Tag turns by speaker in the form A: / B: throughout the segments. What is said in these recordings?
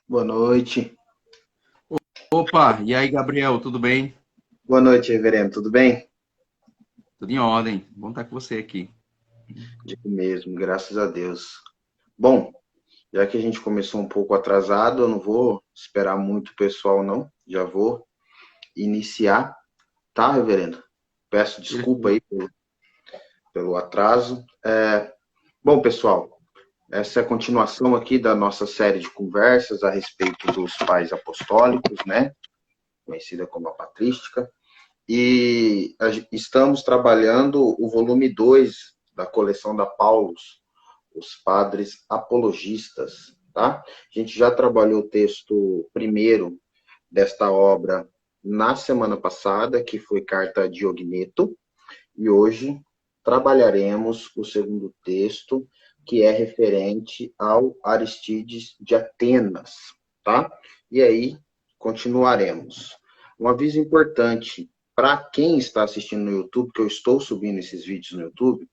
A: Boa noite.
B: Opa, e aí, Gabriel, tudo bem?
A: Boa noite, reverendo. Tudo bem?
B: Tudo em ordem. Bom estar com você aqui.
A: Digo mesmo, graças a Deus. Bom, já que a gente começou um pouco atrasado, eu não vou esperar muito o pessoal, não. Já vou iniciar, tá, reverendo? Peço desculpa
B: Perfeito.
A: aí pelo atraso. Bom, pessoal, essa é a continuação aqui da nossa série de conversas a respeito dos pais apostólicos, né? Conhecida como a patrística. E estamos trabalhando o volume 2 da coleção da Paulus, Os Padres Apologistas, tá? A gente já trabalhou o texto primeiro desta obra na semana passada, que foi Carta de Ogneto, e hoje trabalharemos o segundo texto, que é referente ao Aristides de Atenas, tá? E aí continuaremos. Um aviso importante para quem está assistindo no YouTube, que eu estou subindo esses vídeos no YouTube,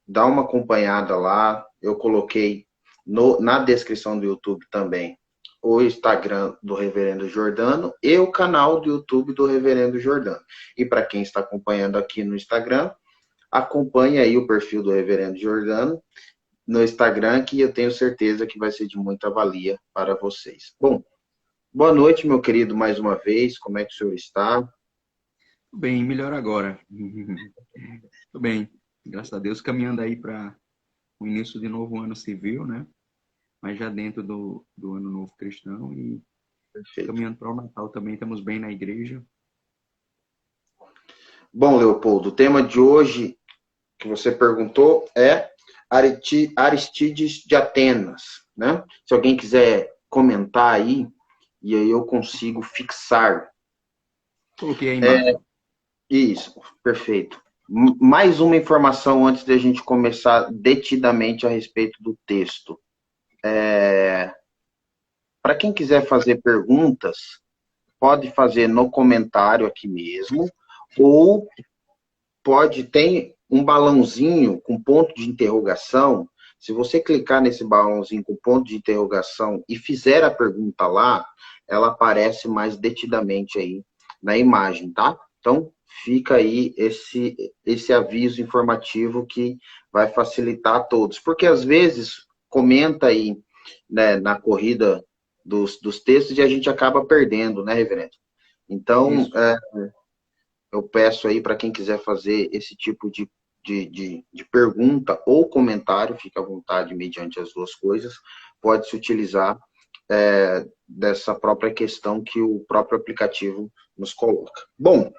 A: dá uma acompanhada lá. Eu coloquei na descrição do YouTube também o Instagram do Reverendo Jordano e o canal do YouTube do Reverendo Jordano. E para quem está acompanhando aqui no Instagram, acompanhe aí o perfil do Reverendo Jordano no Instagram, que eu tenho certeza que vai ser de muita valia para vocês. Bom, boa noite, meu querido, mais uma vez. Como é que o senhor está?
B: Tudo bem, melhor agora. Tudo bem, graças a Deus, caminhando aí para o início de novo ano civil, né? Mas já dentro do ano novo cristão e
A: Perfeito.
B: caminhando para o Natal também, estamos bem na igreja.
A: Bom, Leopoldo, o tema de hoje que você perguntou é Aristides de Atenas, né? Se alguém quiser comentar aí, e aí eu consigo fixar.
B: Coloquei a imagem.
A: Isso, perfeito. Mais uma informação antes de a gente começar detidamente a respeito do texto. Para quem quiser fazer perguntas, pode fazer no comentário aqui mesmo, ou pode ter um balãozinho com ponto de interrogação. Se você clicar nesse balãozinho com ponto de interrogação e fizer a pergunta lá, ela aparece mais detidamente aí na imagem, tá? Então, fica aí esse aviso informativo que vai facilitar a todos. Porque às vezes comenta aí, né, na corrida dos textos e a gente acaba perdendo, né, reverendo? Então,
B: Isso.
A: eu peço aí para quem quiser fazer esse tipo de pergunta ou comentário, fica à vontade mediante as duas coisas, pode se utilizar dessa própria questão que o próprio aplicativo nos coloca. Bom,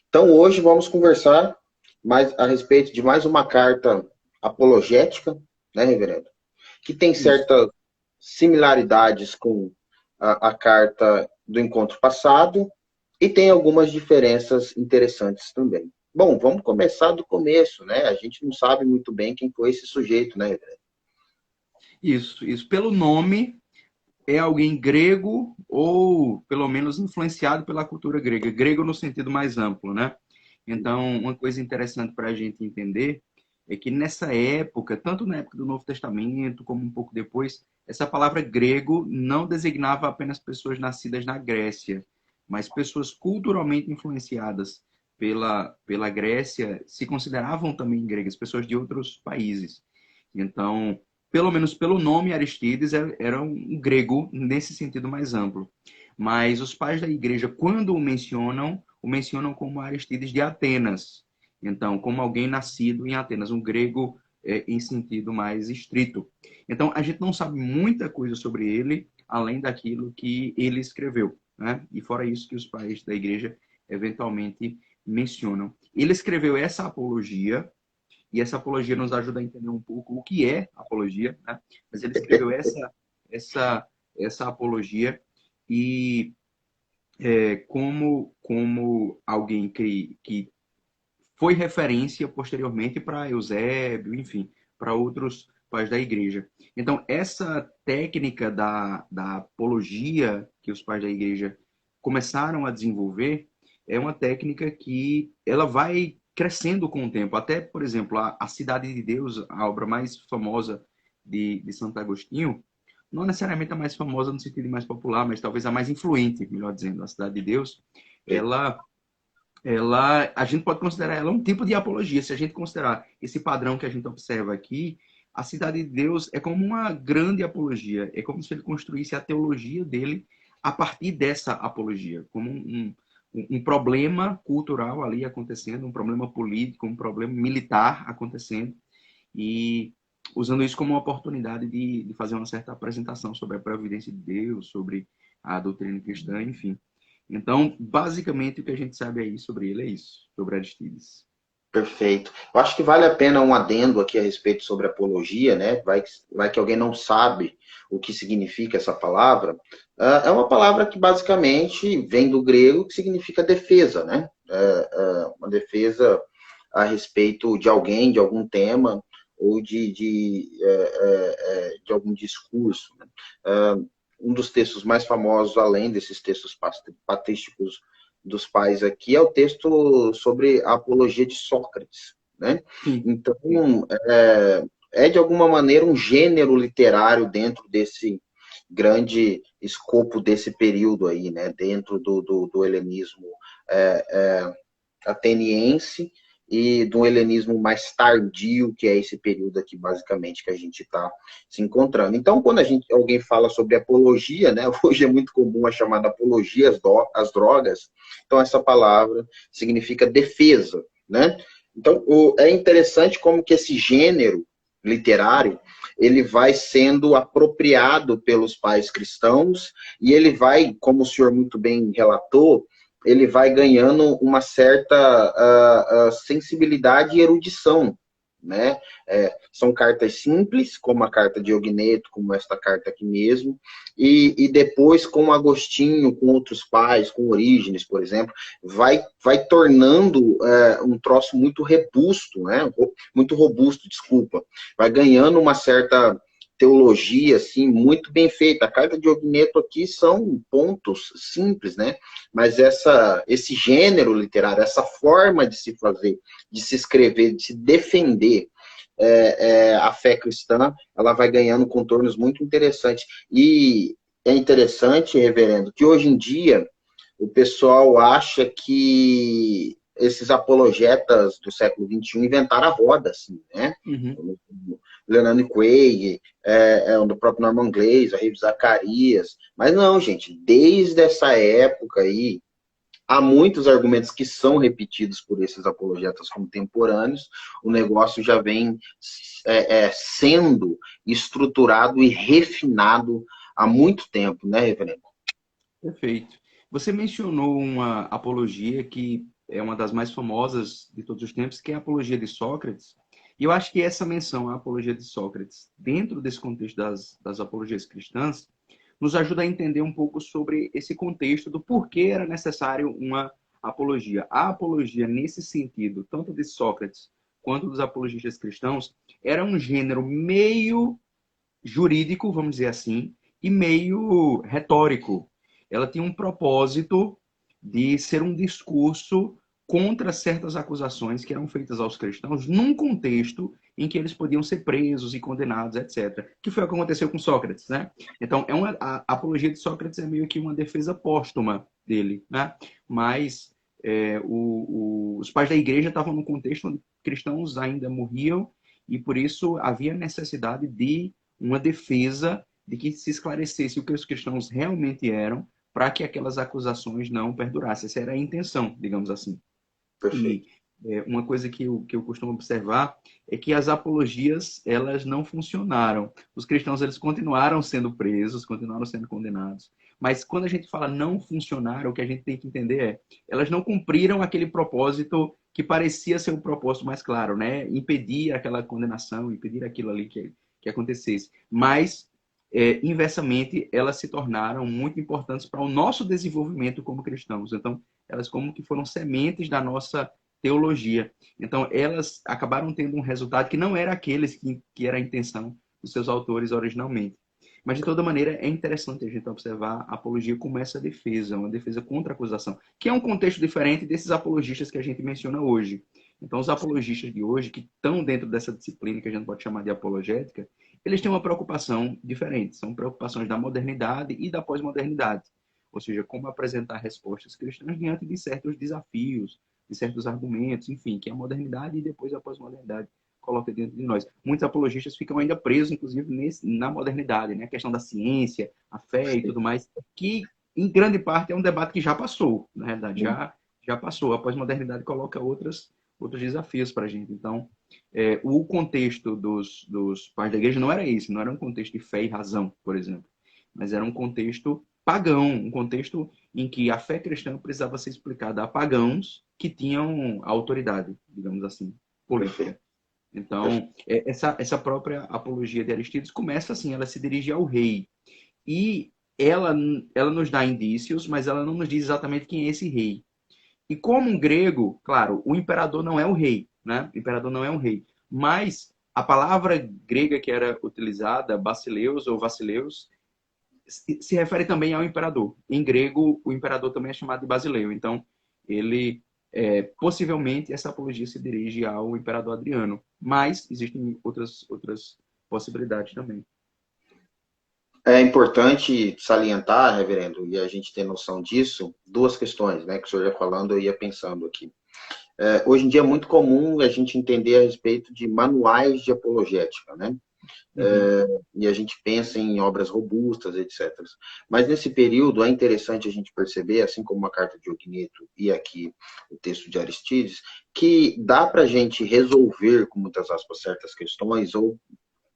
A: então hoje vamos conversar mais a respeito de mais uma carta apologética, né, reverendo? Que tem
B: Isso.
A: certas similaridades com a carta do encontro passado e tem algumas diferenças interessantes também. Bom, vamos começar do começo, né? A gente não sabe muito bem quem foi esse sujeito, né?
B: Isso. Pelo nome, é alguém grego ou pelo menos influenciado pela cultura grega, grego no sentido mais amplo, né? Então, uma coisa interessante para a gente entender é que nessa época, tanto na época do Novo Testamento como um pouco depois, essa palavra grego não designava apenas pessoas nascidas na Grécia, mas pessoas culturalmente influenciadas pela Grécia se consideravam também gregas, pessoas de outros países. Então, pelo menos pelo nome Aristides, era um grego nesse sentido mais amplo. Mas os pais da igreja, quando o mencionam como Aristides de Atenas. Então, como alguém nascido em Atenas, um grego em sentido mais estrito. Então, a gente não sabe muita coisa sobre ele, além daquilo que ele escreveu. Né? E fora isso que os pais da igreja eventualmente mencionam. Ele escreveu essa apologia, e essa apologia nos ajuda a entender um pouco o que é apologia, né? Mas ele escreveu essa, essa apologia e como alguém que foi referência posteriormente para Eusébio, enfim, para outros pais da igreja. Então, essa técnica da apologia que os pais da igreja começaram a desenvolver é uma técnica que ela vai crescendo com o tempo. Até, por exemplo, a Cidade de Deus, a obra mais famosa de Santo Agostinho, não necessariamente a mais famosa no sentido mais popular, mas talvez a mais influente, melhor dizendo, a Cidade de Deus, ela, a gente pode considerar ela um tipo de apologia. Se a gente considerar esse padrão que a gente observa aqui, a Cidade de Deus é como uma grande apologia. É como se ele construísse a teologia dele a partir dessa apologia, como um problema cultural ali acontecendo, um problema político, um problema militar acontecendo, e usando isso como uma oportunidade de fazer uma certa apresentação sobre a providência de Deus, sobre a doutrina cristã, enfim. Então, basicamente, o que a gente sabe aí sobre ele é isso, sobre Aristides.
A: Perfeito. Eu acho que vale a pena um adendo aqui a respeito sobre apologia, né? Vai que alguém não sabe o que significa essa palavra. É uma palavra que basicamente vem do grego, que significa defesa, né? Uma defesa a respeito de alguém, de algum tema ou de algum discurso, né? Um dos textos mais famosos, além desses textos patrísticos dos pais aqui, é o texto sobre a apologia de Sócrates, né?
B: Sim.
A: Então, é de alguma maneira um gênero literário dentro desse grande escopo desse período aí, né? Dentro do helenismo ateniense e do helenismo mais tardio, que é esse período aqui, basicamente, que a gente está se encontrando. Então, quando alguém fala sobre apologia, né, hoje é muito comum a chamada apologia às drogas, então essa palavra significa defesa, né? Então, é interessante como que esse gênero literário, ele vai sendo apropriado pelos pais cristãos e ele vai, como o senhor muito bem relatou, ele vai ganhando uma certa sensibilidade e erudição, né? São cartas simples, como a carta de Ogneto, como esta carta aqui mesmo, e depois com Agostinho, com outros pais, com Orígenes, por exemplo, vai tornando um troço muito robusto, né? Muito robusto, desculpa. Vai ganhando uma certa teologia, assim, muito bem feita. A carta de Ogneto aqui são pontos simples, né? Mas esse gênero literário, essa forma de se fazer, de se escrever, de se defender a fé cristã, ela vai ganhando contornos muito interessantes. E é interessante, reverendo, que hoje em dia o pessoal acha que esses apologetas do século XXI inventaram a roda, assim, né?
B: Uhum.
A: Leonardo Quaig, do próprio Norman Glaze, a Reeves Zacarias. Mas não, gente, desde essa época aí, há muitos argumentos que são repetidos por esses apologetas contemporâneos, o negócio já vem sendo estruturado e refinado há muito tempo, né, reverendo?
B: Perfeito. Você mencionou uma apologia que é uma das mais famosas de todos os tempos, que é a apologia de Sócrates. E eu acho que essa menção, a apologia de Sócrates, dentro desse contexto das apologias cristãs, nos ajuda a entender um pouco sobre esse contexto do porquê era necessário uma apologia. A apologia, nesse sentido, tanto de Sócrates quanto dos apologistas cristãos, era um gênero meio jurídico, vamos dizer assim, e meio retórico. Ela tinha um propósito de ser um discurso contra certas acusações que eram feitas aos cristãos num contexto em que eles podiam ser presos e condenados, etc. Que foi o que aconteceu com Sócrates, né? Então, a apologia de Sócrates é meio que uma defesa póstuma dele, né? Mas os pais da igreja estavam num contexto onde cristãos ainda morriam e por isso havia necessidade de uma defesa de que se esclarecesse o que os cristãos realmente eram para que aquelas acusações não perdurassem. Essa era a intenção, digamos assim. E
A: Perfeito.
B: uma coisa que eu costumo observar é que as apologias, elas não funcionaram. Os cristãos, eles continuaram sendo presos, continuaram sendo condenados. Mas quando a gente fala não funcionaram, o que a gente tem que entender elas não cumpriram aquele propósito que parecia ser o propósito mais claro, né? Impedir aquela condenação, impedir aquilo ali que acontecesse. Mas, inversamente, elas se tornaram muito importantes para o nosso desenvolvimento como cristãos. Então, elas como que foram sementes da nossa teologia. Então, elas acabaram tendo um resultado que não era aqueles que era a intenção dos seus autores originalmente. Mas, de toda maneira, é interessante a gente observar a apologia como essa defesa, uma defesa contra a acusação, que é um contexto diferente desses apologistas que a gente menciona hoje. Então, os apologistas de hoje, que estão dentro dessa disciplina que a gente pode chamar de apologética, eles têm uma preocupação diferente, são preocupações da modernidade e da pós-modernidade, ou seja, como apresentar respostas cristãs diante de certos desafios, de certos argumentos, enfim, que a modernidade e depois a pós-modernidade coloca dentro de nós. Muitos apologistas ficam ainda presos, inclusive, na modernidade, né? A questão da ciência, a fé e tudo mais, que em grande parte é um debate que já passou, na realidade, já passou. A pós-modernidade coloca outros desafios para a gente. Então, o contexto dos pais da igreja não era esse, não era um contexto de fé e razão, por exemplo, mas era um contexto pagão, um contexto em que a fé cristã precisava ser explicada a pagãos que tinham autoridade, digamos assim, política. Então, essa própria apologia de Aristídeos começa assim, ela se dirige ao rei. E ela nos dá indícios, mas ela não nos diz exatamente quem é esse rei. E como um grego, claro, o imperador não é o rei, né? O imperador não é um rei. Mas a palavra grega que era utilizada, basileus ou vacileus, se refere também ao imperador. Em grego, o imperador também é chamado de basileu. Então, ele possivelmente essa apologia se dirige ao imperador Adriano, mas existem outras possibilidades também.
A: É importante salientar, reverendo, e a gente ter noção disso, duas questões, né, que o senhor ia falando, eu ia pensando aqui. Hoje em dia é muito comum a gente entender a respeito de manuais de apologética, né? E a gente pensa em obras robustas, etc. Mas nesse período é interessante a gente perceber, assim como a carta de Ogneto e aqui o texto de Aristídeos, que dá para a gente resolver, com muitas aspas, certas questões, ou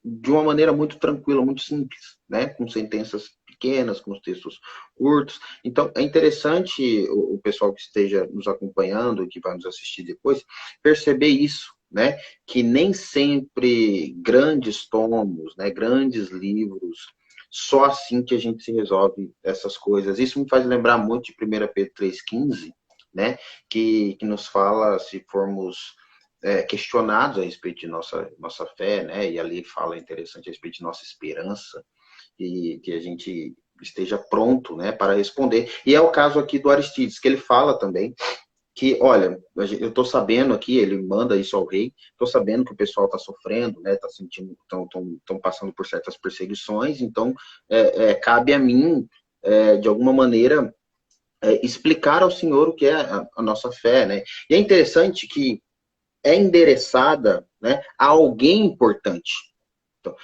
A: de uma maneira muito tranquila, muito simples, né? Com sentenças pequenas, com os textos curtos. Então, é interessante o pessoal que esteja nos acompanhando, que vai nos assistir depois, perceber isso, né? Que nem sempre grandes tomos, né? Grandes livros, só assim que a gente se resolve essas coisas. Isso me faz lembrar muito de 1 Pedro 3,15, né? Que nos fala, se formos questionados a respeito de nossa fé, né? E ali fala interessante a respeito de nossa esperança e que a gente esteja pronto, né, para responder. E é o caso aqui do Aristídeos, que ele fala também que, olha, eu estou sabendo aqui, ele manda isso ao rei, estou sabendo que o pessoal está sofrendo, né, está sentindo, estão passando por certas perseguições, então cabe a mim, de alguma maneira, explicar ao Senhor o que é a nossa fé, né? E é interessante que é endereçada, né, a alguém importante. Então,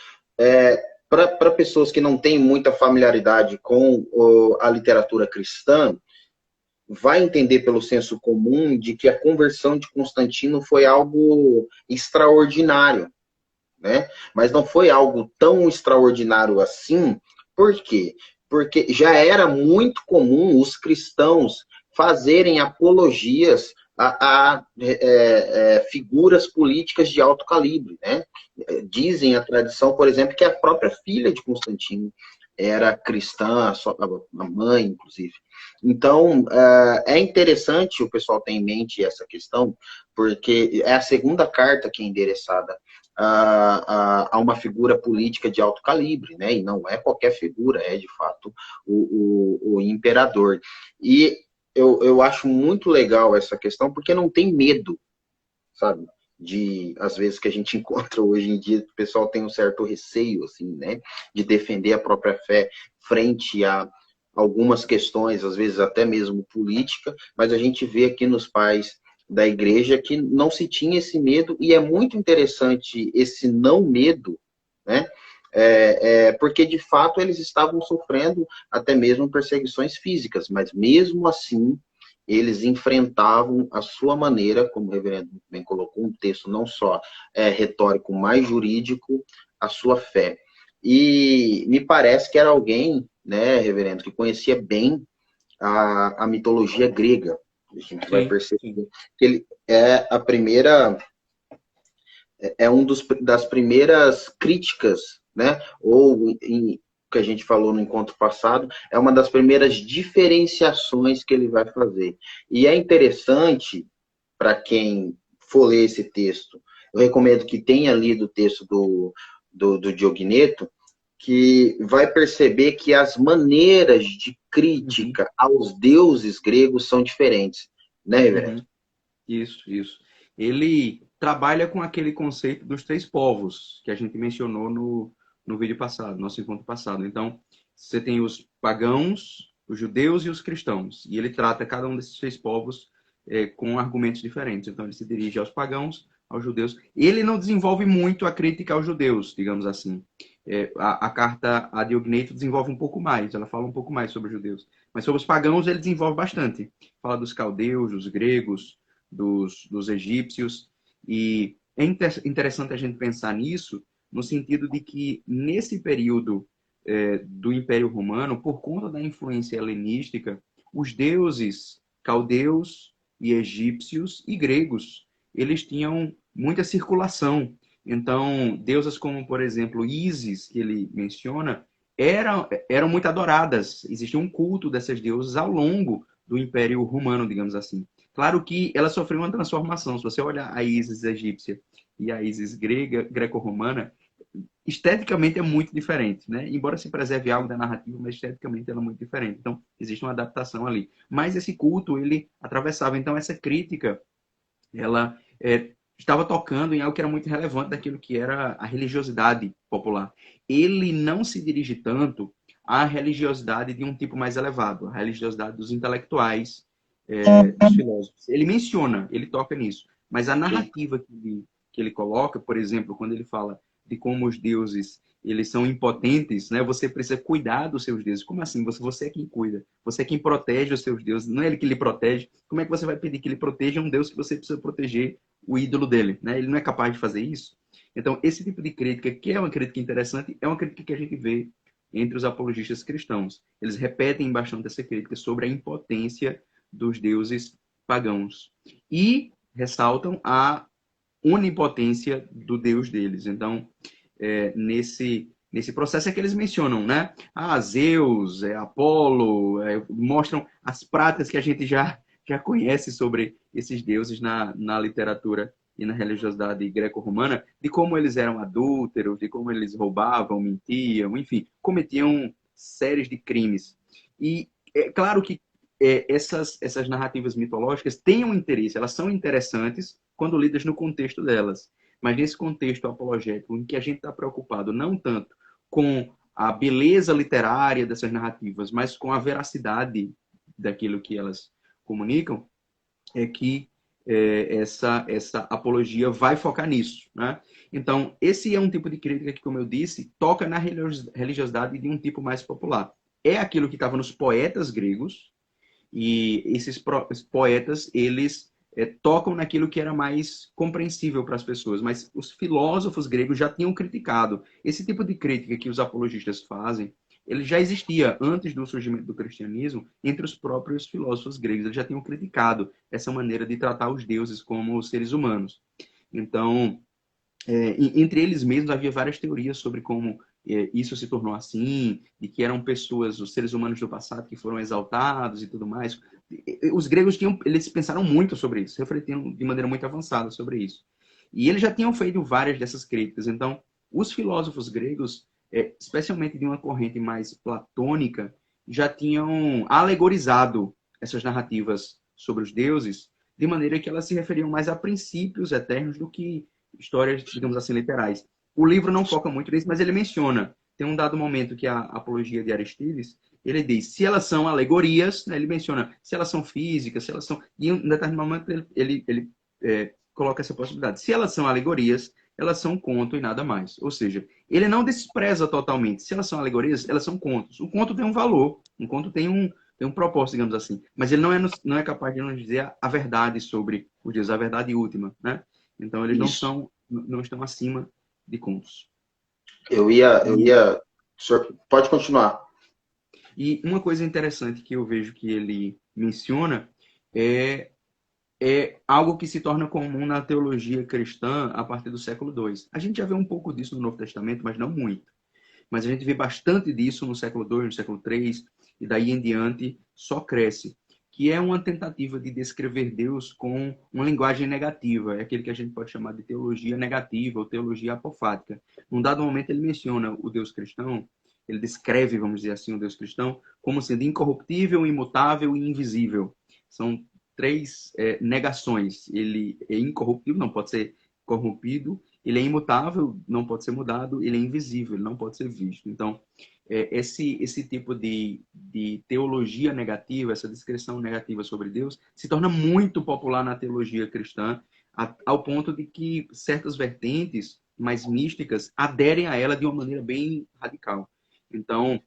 A: para pessoas que não têm muita familiaridade com a literatura cristã, vai entender pelo senso comum de que a conversão de Constantino foi algo extraordinário, né? Mas não foi algo tão extraordinário assim. Por quê? Porque já era muito comum os cristãos fazerem apologias a figuras políticas de alto calibre, né? Dizem a tradição, por exemplo, que a própria filha de Constantino era cristã, a mãe, inclusive. Então, é interessante o pessoal ter em mente essa questão, porque é a segunda carta que é endereçada a uma figura política de alto calibre, né? E não é qualquer figura, é de fato o imperador. E eu acho muito legal essa questão, porque não tem medo, sabe? Às vezes, que a gente encontra hoje em dia, o pessoal tem um certo receio, assim, né? De defender a própria fé frente a algumas questões, às vezes até mesmo política, mas a gente vê aqui nos pais da igreja que não se tinha esse medo, e é muito interessante esse não medo, né? Porque de fato eles estavam sofrendo até mesmo perseguições físicas, mas mesmo assim eles enfrentavam a sua maneira, como o reverendo bem colocou, um texto não só retórico, mas jurídico, a sua fé. E me parece que era alguém, né, reverendo, que conhecia bem a mitologia grega. A gente vai perceber que ele é a primeira, das primeiras críticas, né, ou que a gente falou no encontro passado, é uma das primeiras diferenciações que ele vai fazer. E é interessante, para quem for ler esse texto, eu recomendo que tenha lido o texto do Diogneto, que vai perceber que as maneiras de crítica aos deuses gregos são diferentes, né, reverendo?
B: Isso. Ele trabalha com aquele conceito dos três povos que a gente mencionou no vídeo passado, nosso encontro passado. Então, você tem os pagãos, os judeus e os cristãos. E ele trata cada um desses três povos com argumentos diferentes. Então, ele se dirige aos pagãos, aos judeus. Ele não desenvolve muito a crítica aos judeus, digamos assim. A carta a Diogneto desenvolve um pouco mais, ela fala um pouco mais sobre os judeus. Mas sobre os pagãos ele desenvolve bastante. Fala dos caldeus, dos gregos, dos egípcios. E é interessante a gente pensar nisso, no sentido de que, nesse período do Império Romano, por conta da influência helenística, os deuses caldeus e egípcios e gregos, eles tinham muita circulação. Então, deusas como, por exemplo, Ísis, que ele menciona, eram muito adoradas. Existia um culto dessas deusas ao longo do Império Romano, digamos assim. Claro que ela sofreu uma transformação. Se você olhar a Ísis egípcia e a Ísis grega, greco-romana, esteticamente é muito diferente, né? Embora se preserve algo da narrativa, mas esteticamente ela é muito diferente. Então, existe uma adaptação ali. Mas esse culto, ele atravessava. Então, essa crítica, ela estava tocando em algo que era muito relevante daquilo que era a religiosidade popular. Ele não se dirige tanto à religiosidade de um tipo mais elevado, a religiosidade dos intelectuais, dos filósofos. Ele menciona, ele toca nisso, mas a narrativa que ele coloca, por exemplo, quando ele fala de como os deuses eles são impotentes, né? Você precisa cuidar dos seus deuses. Como assim? Você é quem cuida. Você é quem protege os seus deuses. Não é ele que lhe protege. Como é que você vai pedir que ele proteja um Deus que você precisa proteger o ídolo dele, né? Ele não é capaz de fazer isso. Então, esse tipo de crítica, que é uma crítica interessante, é uma crítica que a gente vê entre os apologistas cristãos. Eles repetem bastante essa crítica sobre a impotência dos deuses pagãos. E ressaltam a onipotência do Deus deles. Então, nesse processo é que eles mencionam, né? Zeus, Apolo, mostram as práticas que a gente já conhece sobre esses deuses na literatura e na religiosidade greco-romana, de como eles eram adúlteros, de como eles roubavam, mentiam, enfim, cometiam séries de crimes. E é claro que essas narrativas mitológicas têm um interesse, elas são interessantes quando lidas no contexto delas. Mas nesse contexto apologético, em que a gente está preocupado não tanto com a beleza literária dessas narrativas, mas com a veracidade daquilo que elas comunicam, é que essa apologia vai focar nisso, né? Então, esse é um tipo de crítica que, como eu disse, toca na religiosidade de um tipo mais popular. É aquilo que estava nos poetas gregos, e esses poetas, eles tocam naquilo que era mais compreensível para as pessoas, mas os filósofos gregos já tinham criticado. Esse tipo de crítica que os apologistas fazem, ele já existia antes do surgimento do cristianismo entre os próprios filósofos gregos. Eles já tinham criticado essa maneira de tratar os deuses como seres humanos. Então, entre eles mesmos havia várias teorias sobre como isso se tornou assim, de que eram pessoas, os seres humanos do passado que foram exaltados e tudo mais. Os gregos eles pensaram muito sobre isso, refletindo de maneira muito avançada sobre isso. E eles já tinham feito várias dessas críticas. Então, os filósofos gregos, especialmente de uma corrente mais platônica, já tinham alegorizado essas narrativas sobre os deuses, de maneira que elas se referiam mais a princípios eternos do que histórias, digamos assim, literais. O livro não foca muito nisso, mas ele menciona. Tem um dado momento que a Apologia de Aristídeis, ele diz, se elas são alegorias, né, ele menciona se elas são físicas, se elas são... E em um determinado momento ele coloca essa possibilidade. Se elas são alegorias, elas são conto e nada mais. Ou seja, ele não despreza totalmente. Se elas são alegorias, elas são contos. O conto tem um valor, um conto tem um propósito, digamos assim. Mas ele não é capaz de nos dizer a verdade sobre os deuses, a verdade última, né? Então, eles não estão acima de contos.
A: Pode continuar.
B: E uma coisa interessante que eu vejo que ele menciona é algo que se torna comum na teologia cristã a partir do século II. A gente já vê um pouco disso no Novo Testamento, mas não muito. Mas a gente vê bastante disso no século II, no século III, e daí em diante só cresce. Que é uma tentativa de descrever Deus com uma linguagem negativa. É aquele que a gente pode chamar de teologia negativa ou teologia apofática. Num dado momento ele menciona o Deus cristão, ele descreve, vamos dizer assim, o Deus cristão como sendo incorruptível, imutável e invisível. São três negações. Ele é incorruptível, não pode ser corrompido, Ele é imutável, não pode ser mudado, ele é invisível, ele não pode ser visto. Então, esse tipo de teologia negativa, essa descrição negativa sobre Deus, se torna muito popular na teologia cristã, ao ponto de que certas vertentes mais místicas aderem a ela de uma maneira bem radical. Então,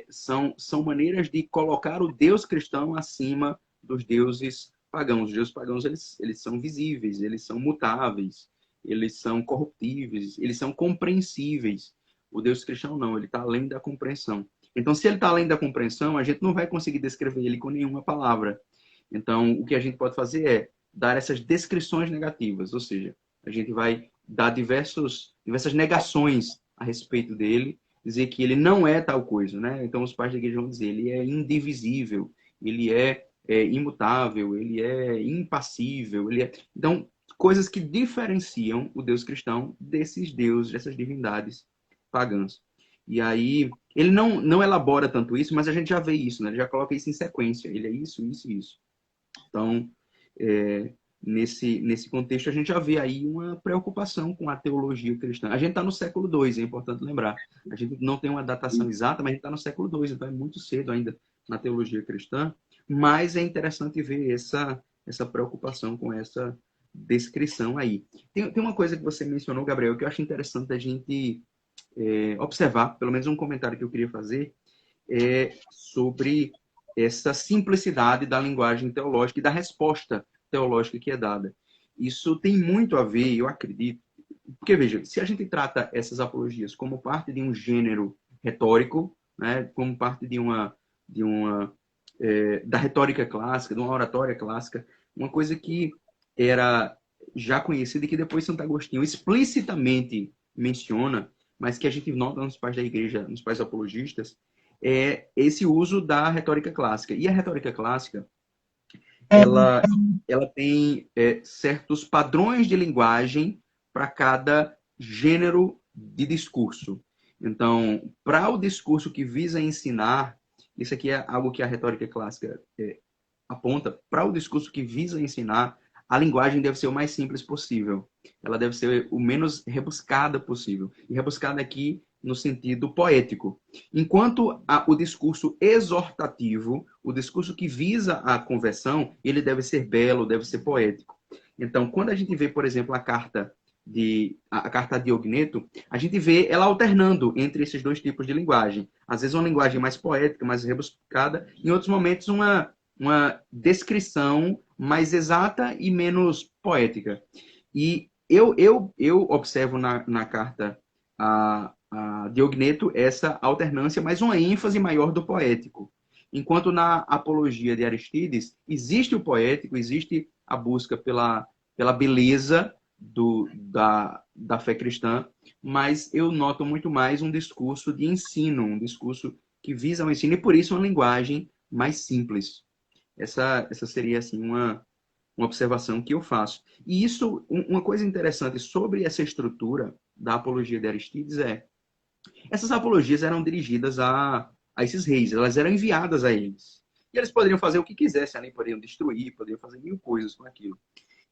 B: são maneiras de colocar o Deus cristão acima dos deuses pagãos. Os deuses pagãos, eles são visíveis, eles são mutáveis, eles são corruptíveis, eles são compreensíveis. O Deus cristão não, ele está além da compreensão. Então, se ele está além da compreensão, a gente não vai conseguir descrever ele com nenhuma palavra. Então, o que a gente pode fazer é dar essas descrições negativas, ou seja, a gente vai dar diversas negações a respeito dele, dizer que ele não é tal coisa, né? Então, os pais da igreja vão dizer, ele é indivisível, ele é imutável, ele é impassível, ele é... Então, coisas que diferenciam o Deus cristão desses deuses, dessas divindades pagãs. E aí, ele não elabora tanto isso, mas a gente já vê isso, né? Ele já coloca isso em sequência. Ele é isso, isso e isso. Então, nesse contexto, a gente já vê aí uma preocupação com a teologia cristã. A gente está no século II, é importante lembrar. A gente não tem uma datação exata, mas a gente está no século II, então é muito cedo ainda na teologia cristã. Mas é interessante ver essa preocupação com essa descrição aí. Tem uma coisa que você mencionou, Gabriel, que eu acho interessante a gente observar, pelo menos um comentário que eu queria fazer, sobre essa simplicidade da linguagem teológica e da resposta teológica que é dada. Isso tem muito a ver, eu acredito, porque, veja, se a gente trata essas apologias como parte de um gênero retórico, né, como parte da retórica clássica, de uma oratória clássica, uma coisa que era já conhecida e que depois Santo Agostinho explicitamente menciona, mas que a gente nota nos pais da igreja, nos pais apologistas, é esse uso da retórica clássica. E a retórica clássica, ela tem certos padrões de linguagem para cada gênero de discurso. Então, para o discurso que visa ensinar, isso aqui é algo que a retórica clássica aponta, para o discurso que visa ensinar, a linguagem deve ser o mais simples possível. Ela deve ser o menos rebuscada possível. E rebuscada aqui no sentido poético. Enquanto o discurso exortativo, o discurso que visa a conversão, ele deve ser belo, deve ser poético. Então, quando a gente vê, por exemplo, a carta a Diogneto, a gente vê ela alternando entre esses dois tipos de linguagem. Às vezes uma linguagem mais poética, mais rebuscada, em outros momentos uma descrição mais exata e menos poética. E eu observo na carta a Diogneto essa alternância, mas uma ênfase maior do poético. Enquanto na apologia de Aristides, existe o poético, existe a busca pela beleza da fé cristã, mas eu noto muito mais um discurso de ensino, um discurso que visa o ensino, e por isso uma linguagem mais simples. Essa seria assim uma observação que eu faço. E isso, uma coisa interessante sobre essa estrutura da apologia de Aristides essas apologias eram dirigidas a esses reis, elas eram enviadas a eles. E eles poderiam fazer o que quisessem, ali poderiam destruir, poderiam fazer mil coisas com aquilo.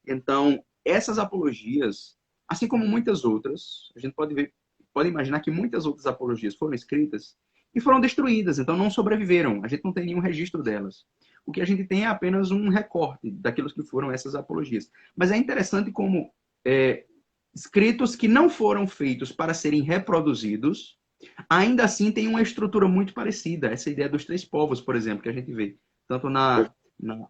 B: Então, essas apologias, assim como muitas outras, a gente pode imaginar que muitas outras apologias foram escritas e foram destruídas, então não sobreviveram. A gente não tem nenhum registro delas. O que a gente tem é apenas um recorte daquilo que foram essas apologias. Mas é interessante como escritos que não foram feitos para serem reproduzidos, ainda assim tem uma estrutura muito parecida. Essa ideia dos três povos, por exemplo, que a gente vê, tanto na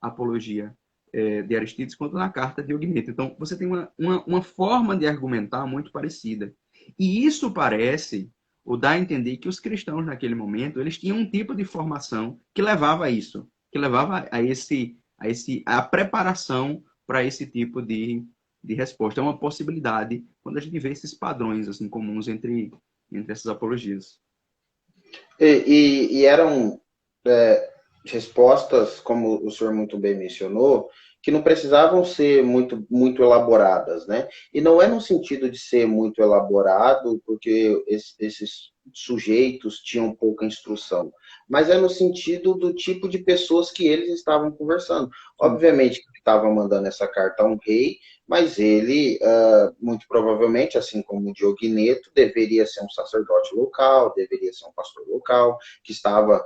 B: apologia de Aristides quanto na carta de Ogneto. Então, você tem uma forma de argumentar muito parecida. E isso parece, ou dá a entender que os cristãos naquele momento, eles tinham um tipo de formação que levava a isso, que levava a preparação para esse tipo de resposta. É uma possibilidade quando a gente vê esses padrões assim comuns entre essas apologias.
A: E eram respostas, como o senhor muito bem mencionou, que não precisavam ser muito elaboradas, né? E não é no sentido de ser muito elaborado, porque esses sujeitos tinham pouca instrução, mas é no sentido do tipo de pessoas que eles estavam conversando.
B: Sim.
A: Obviamente que ele estava mandando essa carta a um rei, mas ele, muito provavelmente, assim como o Diogneto, deveria ser um sacerdote local, deveria ser um pastor local, que estava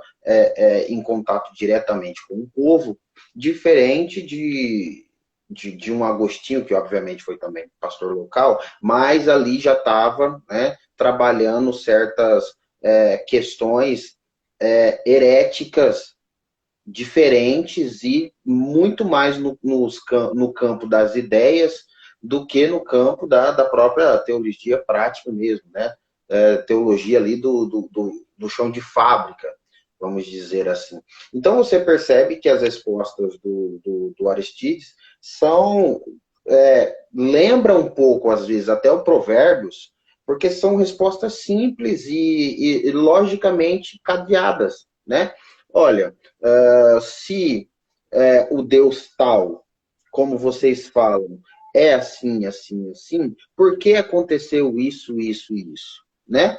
A: em contato diretamente com o povo, diferente de um Agostinho, que obviamente foi também pastor local, mas ali já estava, né, trabalhando certas questões heréticas diferentes e muito mais no campo das ideias do que no campo da própria teologia prática mesmo, né? Teologia ali do chão de fábrica, vamos dizer assim. Então você percebe que as respostas do Aristides são lembram um pouco, às vezes, até o Provérbios, porque são respostas simples e logicamente cadeadas, né? Olha, se o Deus tal, como vocês falam, é assim, assim, assim, por que aconteceu isso, isso e isso? Né?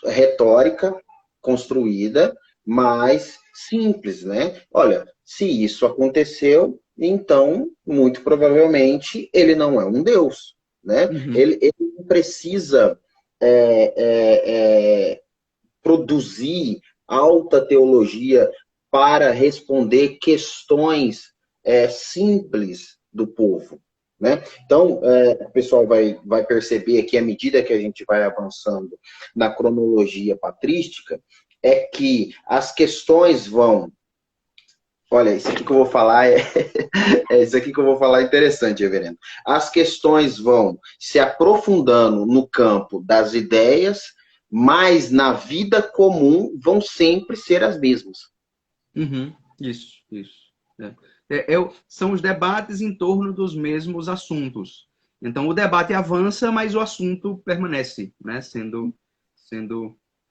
A: Retórica construída, mas simples, né? Olha, se isso aconteceu, então, muito provavelmente, ele não é um Deus, né?
B: Uhum.
A: Ele não precisa é, é, é, produzir alta teologia para responder questões simples do povo. Né? Então, o pessoal vai perceber que, à medida que a gente vai avançando na cronologia patrística, é que as questões vão. Olha, isso aqui que eu vou falar isso aqui que eu vou falar interessante, reverendo. As questões vão se aprofundando no campo das ideias, mas na vida comum vão sempre ser as mesmas.
B: Uhum. Isso, isso. São os debates em torno dos mesmos assuntos. Então, o debate avança, mas o assunto permanece, né? Sendo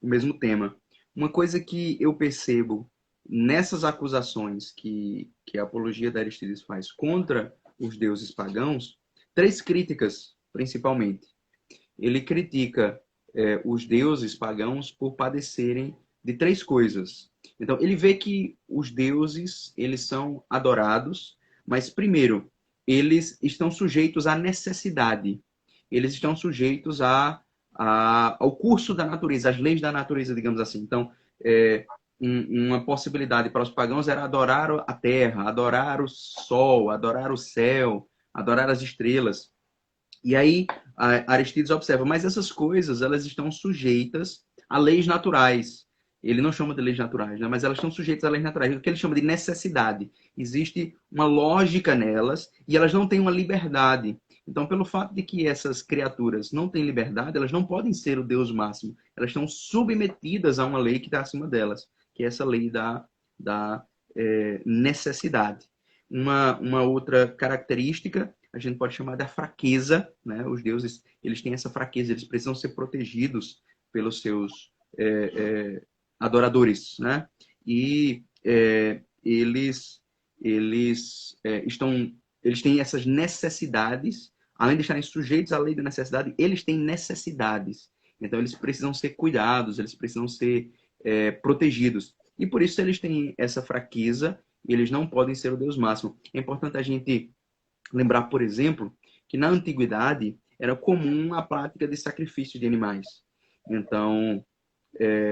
B: o mesmo tema. Uma coisa que eu percebo nessas acusações que a apologia da Aristídeis faz contra os deuses pagãos, três críticas, principalmente. Ele critica os deuses pagãos por padecerem de três coisas. Então, ele vê que os deuses, eles são adorados, mas, primeiro, eles estão sujeitos à necessidade. Eles estão sujeitos ao curso da natureza, às leis da natureza, digamos assim. Então, uma possibilidade para os pagãos era adorar a terra, adorar o sol, adorar o céu, adorar as estrelas. E aí Aristides observa, mas essas coisas elas estão sujeitas a leis naturais. Ele não chama de leis naturais, né? Mas elas estão sujeitas a leis naturais, o que ele chama de necessidade. Existe uma lógica nelas e elas não têm uma liberdade. Então, pelo fato de que essas criaturas não têm liberdade, elas não podem ser o Deus máximo. Elas estão submetidas a uma lei que está acima delas, que é essa lei da necessidade. Uma outra característica a gente pode chamar da fraqueza, né? Os deuses, eles têm essa fraqueza, eles precisam ser protegidos pelos seus adoradores, né? E eles têm essas necessidades, além de estarem sujeitos à lei da necessidade, eles têm necessidades. Então, eles precisam ser cuidados, eles precisam ser protegidos. E por isso eles têm essa fraqueza e eles não podem ser o Deus máximo. É importante a gente lembrar, por exemplo, que na antiguidade era comum a prática de sacrifício de animais. Então,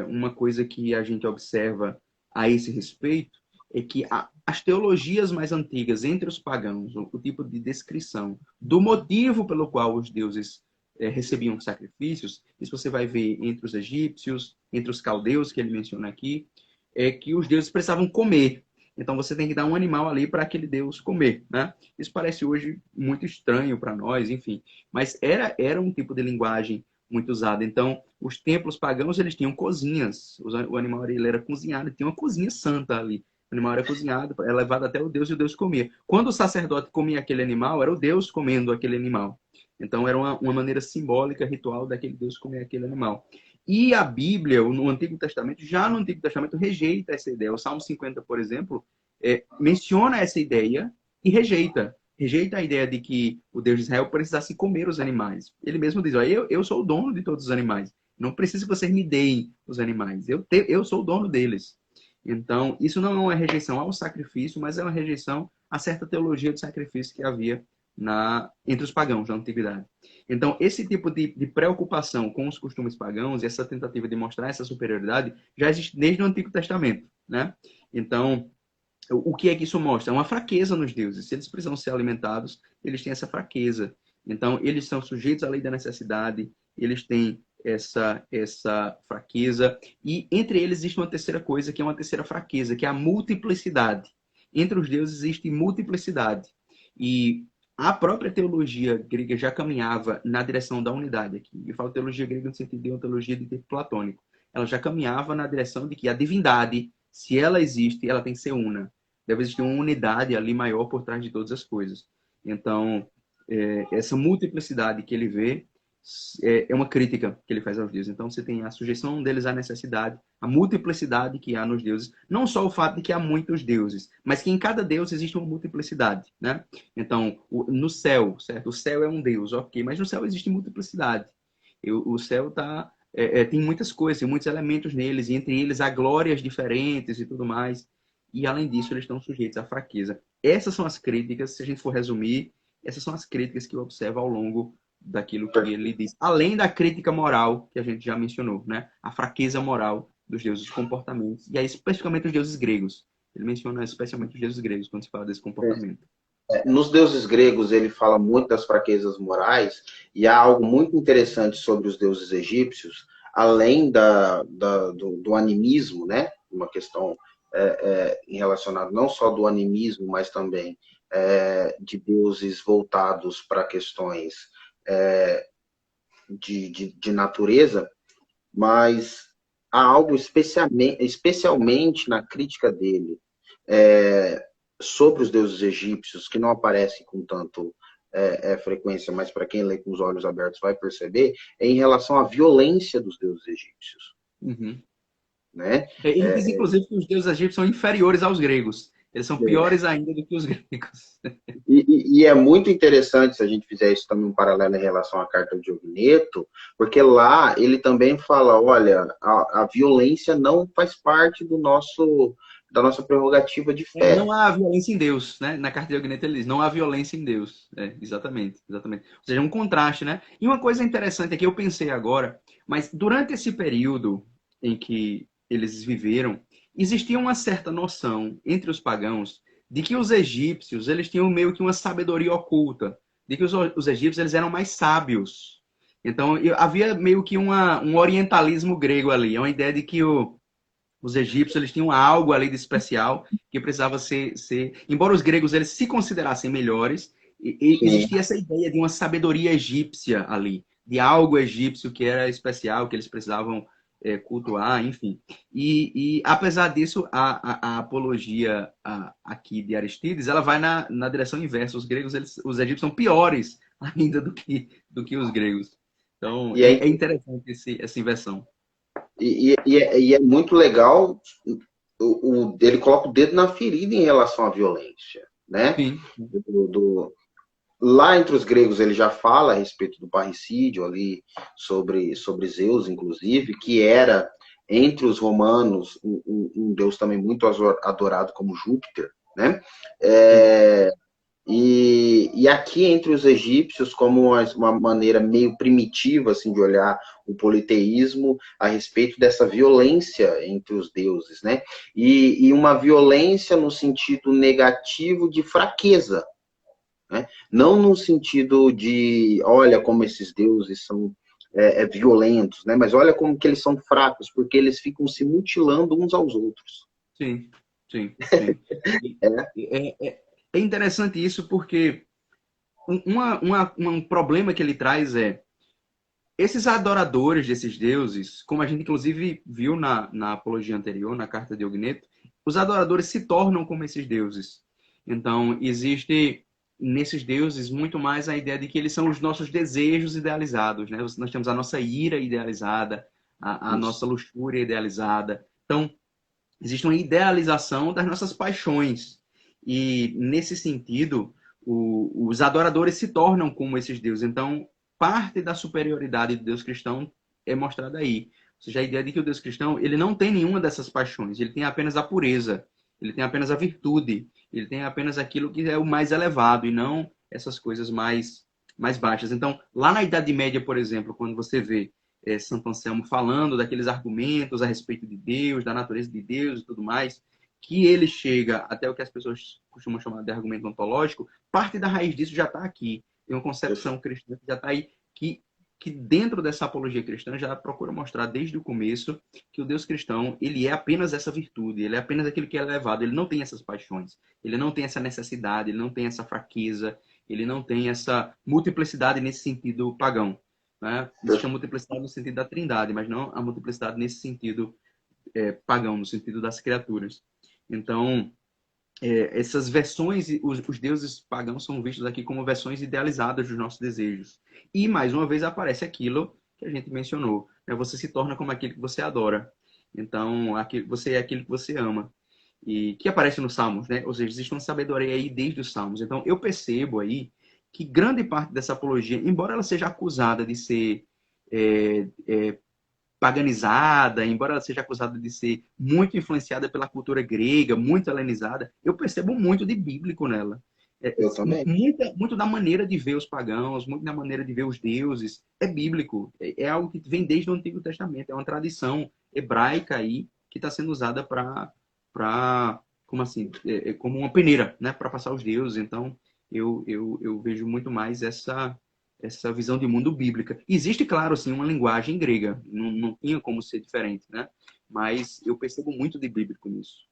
B: uma coisa que a gente observa a esse respeito é que as teologias mais antigas entre os pagãos, o tipo de descrição do motivo pelo qual os deuses recebiam sacrifícios, isso você vai ver entre os egípcios, entre os caldeus, que ele menciona aqui, é que os deuses precisavam comer. Então você tem que dar um animal ali para aquele deus comer, né? Isso parece hoje muito estranho para nós, enfim. Mas era um tipo de linguagem muito usada. Então, os templos pagãos, eles tinham cozinhas. O animal ele era cozinhado, tinha uma cozinha santa ali. O animal era cozinhado, era levado até o Deus e o Deus comia. Quando o sacerdote comia aquele animal, era o Deus comendo aquele animal. Então, era uma maneira simbólica, ritual daquele Deus comer aquele animal. E a Bíblia, no Antigo Testamento, já no Antigo Testamento, rejeita essa ideia. O Salmo 50, por exemplo, menciona essa ideia e rejeita. Rejeita a ideia de que o Deus de Israel precisasse comer os animais. Ele mesmo diz, ó, eu sou o dono de todos os animais. Não precisa que vocês me deem os animais. Eu sou o dono deles. Então, isso não é uma rejeição ao sacrifício, mas é uma rejeição a certa teologia de sacrifício que havia entre os pagãos na antiguidade. Então, esse tipo de preocupação com os costumes pagãos e essa tentativa de mostrar essa superioridade já existe desde o Antigo Testamento, né? Então, o que é que isso mostra? Uma fraqueza nos deuses. Se eles precisam ser alimentados, eles têm essa fraqueza. Então, eles são sujeitos à lei da necessidade, eles têm essa fraqueza. E entre eles existe uma terceira coisa, que é uma terceira fraqueza, que é a multiplicidade. Entre os deuses existe multiplicidade. E a própria teologia grega já caminhava na direção da unidade aqui. Eu falo teologia grega no sentido de uma teologia de tipo platônico. Ela já caminhava na direção de que a divindade, se ela existe, ela tem que ser una. Deve existir uma unidade ali maior por trás de todas as coisas. Então, essa multiplicidade que ele vê é uma crítica que ele faz aos deuses. Então, você tem a sujeição deles à necessidade, a multiplicidade que há nos deuses. Não só o fato de que há muitos deuses, mas que em cada deus existe uma multiplicidade, né? Então, no céu, certo? O céu é um deus, ok, mas no céu existe multiplicidade. O céu tem muitas coisas, tem muitos elementos neles, e entre eles há glórias diferentes e tudo mais. E, além disso, eles estão sujeitos à fraqueza. Essas são as críticas, se a gente for resumir, essas são as críticas que eu observo ao longo daquilo que ele diz. Além da crítica moral, que a gente já mencionou, né? A fraqueza moral dos deuses, os comportamentos. E aí, especificamente, os deuses gregos. Ele menciona especialmente os deuses gregos, quando se fala desse comportamento.
A: Nos deuses gregos, ele fala muito das fraquezas morais, e há algo muito interessante sobre os deuses egípcios, além do animismo, né? Uma questão relacionada não só do animismo, mas também de deuses voltados para questões de natureza, mas há algo especialmente na crítica dele sobre os deuses egípcios, que não aparece com tanto frequência, mas para quem lê com os olhos abertos vai perceber, é em relação à violência dos deuses egípcios.
B: Uhum.
A: Né?
B: Ele diz, inclusive, que os deuses egípcios são inferiores aos gregos. Eles são piores ainda do que os gregos.
A: E é muito interessante se a gente fizer isso também um paralelo em relação à carta de Ogneto, porque lá ele também fala, olha, a violência não faz parte da nossa prerrogativa de fé.
B: Não há violência em Deus, né? Na carta de Ogneto ele diz, não há violência em Deus. Exatamente. Ou seja, um contraste, né? E uma coisa interessante é que eu pensei agora, mas durante esse período em que eles viveram, existia uma certa noção entre os pagãos de que os egípcios, eles tinham meio que uma sabedoria oculta, de que os egípcios eles eram mais sábios. Então, havia meio que um orientalismo grego ali, é uma ideia de que os egípcios eles tinham algo ali de especial que precisava ser... Embora os gregos eles se considerassem melhores, existia essa ideia de uma sabedoria egípcia ali, de algo egípcio que era especial, que eles precisavam cultuar, enfim. E apesar disso, a apologia aqui de Aristides, ela vai na direção inversa. Os gregos, os egípcios são piores ainda do que os gregos. Então, é interessante essa inversão.
A: E é muito legal, ele coloca o dedo na ferida em relação à violência, né?
B: Sim.
A: Lá entre os gregos ele já fala a respeito do parricídio ali, sobre Zeus, inclusive, que era, entre os romanos, um deus também muito adorado como Júpiter, né? E aqui entre os egípcios, como uma maneira meio primitiva assim, de olhar o politeísmo a respeito dessa violência entre os deuses, né? E uma violência no sentido negativo de fraqueza, né? Não no sentido de, olha como esses deuses são violentos, né? Mas olha como que eles são fracos, porque eles ficam se mutilando uns aos outros.
B: Sim. É interessante isso porque um problema que ele traz esses adoradores desses deuses, como a gente inclusive viu na apologia anterior, na carta de Ogneto, os adoradores se tornam como esses deuses. Então, existe nesses deuses muito mais a ideia de que eles são os nossos desejos idealizados, né? Nós temos a nossa ira idealizada, a nossa luxúria idealizada. Então, existe uma idealização das nossas paixões. E, nesse sentido, os adoradores se tornam como esses deuses. Então, parte da superioridade do Deus cristão é mostrada aí. Ou seja, a ideia de que o Deus cristão ele não tem nenhuma dessas paixões, ele tem apenas a pureza, ele tem apenas a virtude, ele tem apenas aquilo que é o mais elevado e não essas coisas mais baixas. Então, lá na Idade Média, por exemplo, quando você vê Santo Anselmo falando daqueles argumentos a respeito de Deus, da natureza de Deus e tudo mais, que ele chega até o que as pessoas costumam chamar de argumento ontológico, parte da raiz disso já está aqui. Tem uma concepção cristã que já está aí, que dentro dessa apologia cristã já procura mostrar desde o começo que o Deus cristão, ele é apenas essa virtude, ele é apenas aquele que é elevado, ele não tem essas paixões, ele não tem essa necessidade, ele não tem essa fraqueza, ele não tem essa multiplicidade nesse sentido pagão. Né? Existe a multiplicidade no sentido da trindade, mas não a multiplicidade nesse sentido pagão, no sentido das criaturas. Então, essas versões, os deuses pagãos são vistos aqui como versões idealizadas dos nossos desejos. E, mais uma vez, aparece aquilo que a gente mencionou. Né? Você se torna como aquilo que você adora. Então, você é aquilo que você ama. E que aparece nos Salmos, né? Ou seja, existe uma sabedoria aí desde os Salmos. Então, eu percebo aí que grande parte dessa apologia, embora ela seja acusada de ser paganizada, embora ela seja acusada de ser muito influenciada pela cultura grega, muito helenizada, eu percebo muito de bíblico nela.
A: Eu também.
B: Muito da maneira de ver os pagãos, muito da maneira de ver os deuses, é bíblico. É algo que vem desde o Antigo Testamento, é uma tradição hebraica aí que está sendo usada como assim, como uma peneira, né, para passar os deuses. Então, eu vejo muito mais essa visão de mundo bíblica. Existe, claro, assim, uma linguagem grega, não tinha como ser diferente, né? Mas eu percebo muito de bíblico nisso.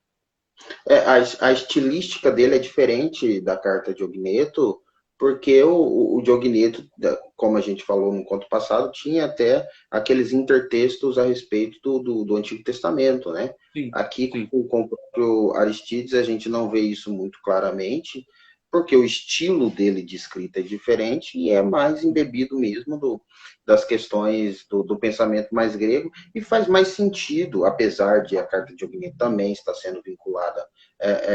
A: A estilística dele é diferente da carta de Ogneto, porque o de Ogneto, como a gente falou no conto passado, tinha até aqueles intertextos a respeito do Antigo Testamento, né?
B: Sim,
A: Aqui,
B: sim.
A: com o próprio Aristides, a gente não vê isso muito claramente, porque o estilo dele de escrita é diferente e é mais embebido mesmo das questões do pensamento mais grego, e faz mais sentido, apesar de a carta de Ogneto também estar sendo vinculada,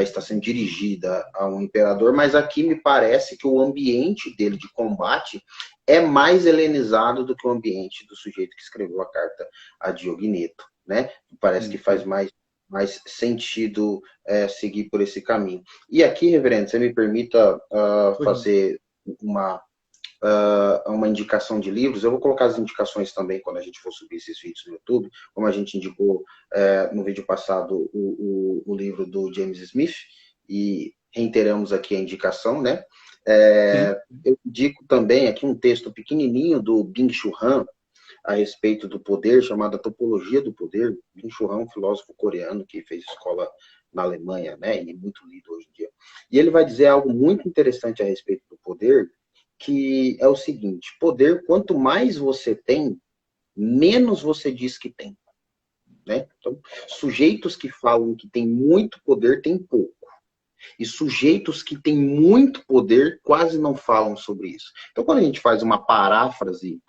A: está sendo dirigida a um imperador, mas aqui me parece que o ambiente dele de combate é mais helenizado do que o ambiente do sujeito que escreveu a carta a Diogneto, né? Parece que faz mais sentido seguir por esse caminho. E aqui, reverendo, você me permita fazer uma indicação de livros. Eu vou colocar as indicações também quando a gente for subir esses vídeos no YouTube, como a gente indicou no vídeo passado o livro do James Smith, e reiteramos aqui a indicação, né? Eu indico também aqui um texto pequenininho do Byung-Chul Han a respeito do poder, chamado Topologia do Poder. Byung-Chul Han, um filósofo coreano que fez escola na Alemanha, né? E é muito lido hoje em dia. E ele vai dizer algo muito interessante a respeito do poder, que é o seguinte: poder, quanto mais você tem, menos você diz que tem. Né? Então, sujeitos que falam que tem muito poder têm pouco. E sujeitos que têm muito poder quase não falam sobre isso. Então, quando a gente faz uma paráfrase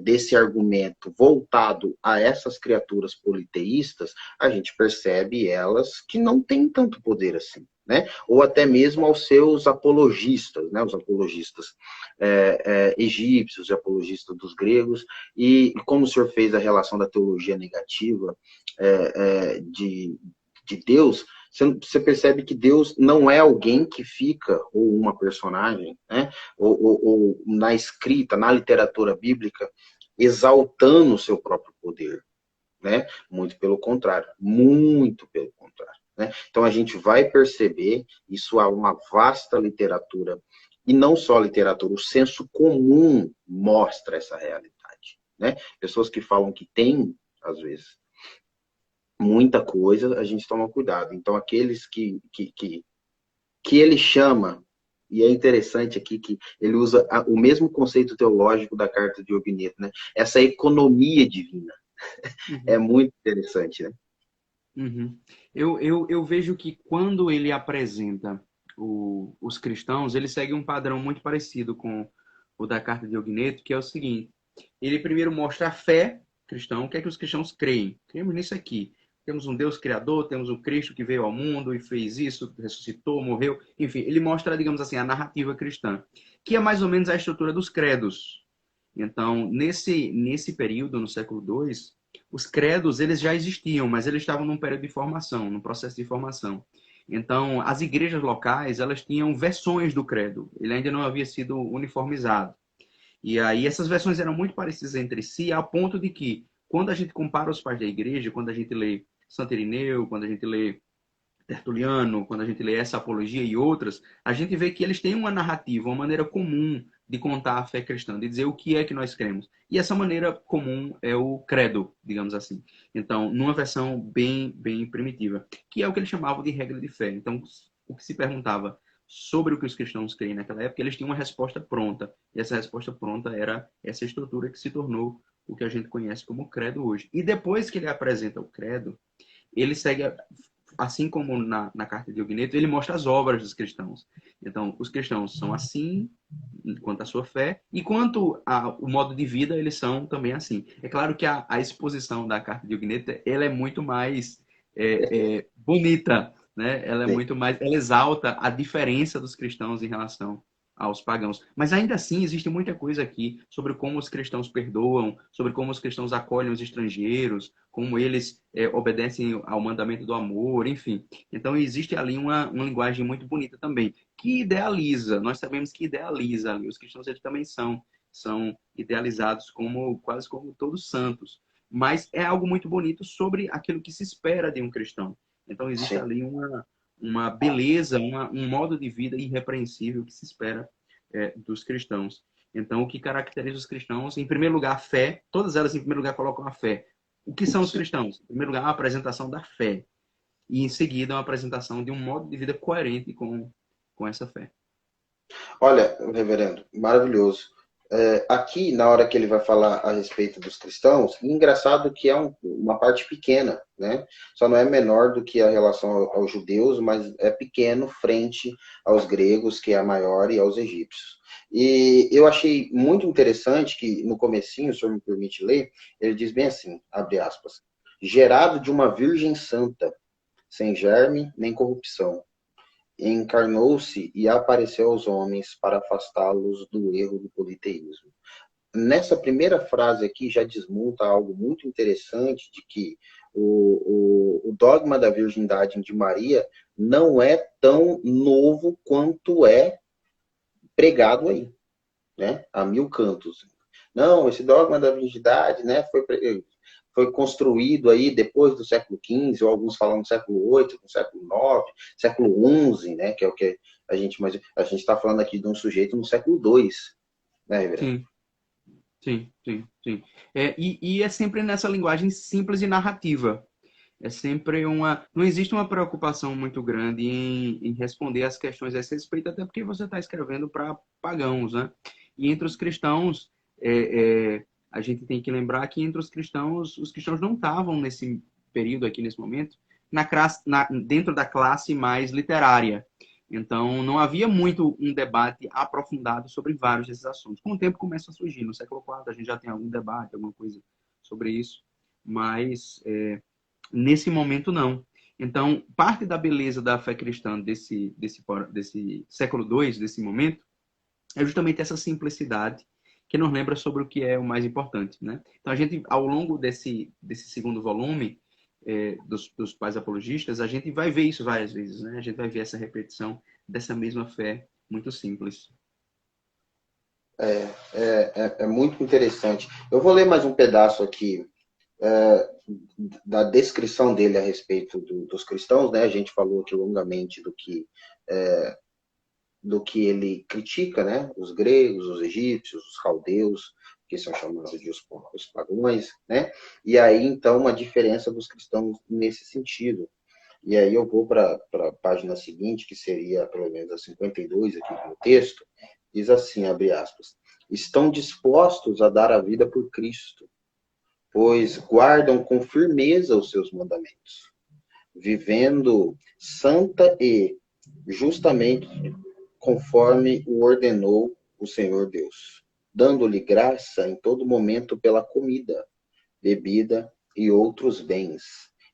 A: desse argumento voltado a essas criaturas politeístas, a gente percebe elas que não têm tanto poder assim. Né? Ou até mesmo aos seus apologistas, né? Os apologistas egípcios, apologistas dos gregos, e como o senhor fez a relação da teologia negativa de Deus, você percebe que Deus não é alguém que fica, ou uma personagem, né? Ou na escrita, na literatura bíblica, exaltando o seu próprio poder. Né? Muito pelo contrário, muito pelo contrário. Né? Então a gente vai perceber, isso há uma vasta literatura, e não só literatura, o senso comum mostra essa realidade. Né? Pessoas que falam que tem, às vezes, muita coisa, a gente toma cuidado. Então aqueles que ele chama, e é interessante aqui que ele usa o mesmo conceito teológico da carta de Ogneto, né? Essa economia divina. É muito interessante, né?
B: Uhum. Eu vejo que quando ele apresenta os cristãos, ele segue um padrão muito parecido com o da carta de Ogneto, que é o seguinte: ele primeiro mostra a fé cristã, o que é que os cristãos creem? Cremos nisso aqui. temos um Deus criador, temos um Cristo que veio ao mundo e fez isso, ressuscitou, morreu. Enfim, ele mostra, digamos assim, a narrativa cristã, que é mais ou menos a estrutura dos credos. Então, nesse período, no século II, os credos eles já existiam, mas eles estavam num período de formação, num processo de formação. Então, as igrejas locais, elas tinham versões do credo. Ele ainda não havia sido uniformizado. E aí essas versões eram muito parecidas entre si, ao ponto de que, quando a gente compara os pais da igreja, quando a gente lê Santo Irineu, quando a gente lê Tertuliano, quando a gente lê essa apologia e outras, a gente vê que eles têm uma narrativa, uma maneira comum de contar a fé cristã, de dizer o que é que nós cremos. E essa maneira comum é o credo, digamos assim. Então, numa versão bem primitiva, que é o que eles chamavam de regra de fé. Então, o que se perguntava sobre o que os cristãos creem naquela época, eles tinham uma resposta pronta. E essa resposta pronta era essa estrutura que se tornou o que a gente conhece como credo hoje. E depois que ele apresenta o credo, ele segue, assim como na carta de Ogneto, ele mostra as obras dos cristãos. Então, os cristãos são assim, quanto à sua fé, e quanto ao modo de vida, eles são também assim. É claro que a exposição da carta de Ogneto, ela é muito mais bonita, né? Ela é muito mais, ela exalta a diferença dos cristãos em relação aos pagãos. Mas ainda assim, existe muita coisa aqui sobre como os cristãos perdoam, sobre como os cristãos acolhem os estrangeiros, como eles obedecem ao mandamento do amor, enfim. Então, existe ali uma linguagem muito bonita também, que idealiza, nós sabemos que idealiza ali. Os cristãos eles também são idealizados como quase como todos santos. Mas é algo muito bonito sobre aquilo que se espera de um cristão. Então, existe
A: Sim.
B: ali uma beleza, um modo de vida irrepreensível que se espera dos cristãos. Então, o que caracteriza os cristãos, em primeiro lugar, a fé. Todas elas, em primeiro lugar, colocam a fé. O que são os
A: Sim.
B: cristãos? Em primeiro lugar, a apresentação da fé. E, em seguida, uma apresentação de um modo de vida coerente com essa fé.
A: Olha, reverendo, maravilhoso. Aqui, na hora que ele vai falar a respeito dos cristãos, engraçado que é uma parte pequena, né? Só não é menor do que a relação aos judeus, mas é pequeno frente aos gregos, que é a maior, e aos egípcios. E eu achei muito interessante que no comecinho, o senhor me permite ler, ele diz bem assim, abre aspas, gerado de uma virgem santa, sem germe nem corrupção, encarnou-se e apareceu aos homens para afastá-los do erro do politeísmo. Nessa primeira frase aqui já desmonta algo muito interessante de que o dogma da virgindade de Maria não é tão novo quanto é pregado aí, né? A mil cantos. Não, esse dogma da virgindade, né, foi construído aí depois do século XV, ou alguns falam do século VIII, do século IX, século XI, né, que é o que mas a gente está falando aqui de um sujeito no século II, né, Reverendo?
B: Sim, sim. E é sempre nessa linguagem simples e narrativa. É sempre não existe uma preocupação muito grande em responder as questões a esse respeito, até porque você está escrevendo para pagãos, né? E entre os cristãos, a gente tem que lembrar que entre os cristãos não estavam nesse período aqui, nesse momento, dentro da classe mais literária. Então, não havia muito um debate aprofundado sobre vários desses assuntos. Com o tempo começa a surgir. No século IV, a gente já tem algum debate, alguma coisa sobre isso, mas nesse momento, não. Então, parte da beleza da fé cristã desse século II, desse momento, é justamente essa simplicidade que nos lembra sobre o que é o mais importante, né? Então, a gente, ao longo desse segundo volume, dos pais apologistas, a gente vai ver isso várias vezes, né? A gente vai ver essa repetição dessa mesma fé muito simples.
A: É muito interessante. Eu vou ler mais um pedaço aqui da descrição dele a respeito dos cristãos, né? A gente falou aqui longamente do que ele critica, né? Os gregos, os egípcios, os caldeus, que são chamados de os pagãos, né? E aí, então, uma diferença dos cristãos nesse sentido. E aí eu vou para a página seguinte, que seria pelo menos a 52 aqui no texto, diz assim, abre aspas, estão dispostos a dar a vida por Cristo, pois guardam com firmeza os seus mandamentos, vivendo santa e justamente conforme o ordenou o Senhor Deus, dando-lhe graça em todo momento pela comida, bebida e outros bens,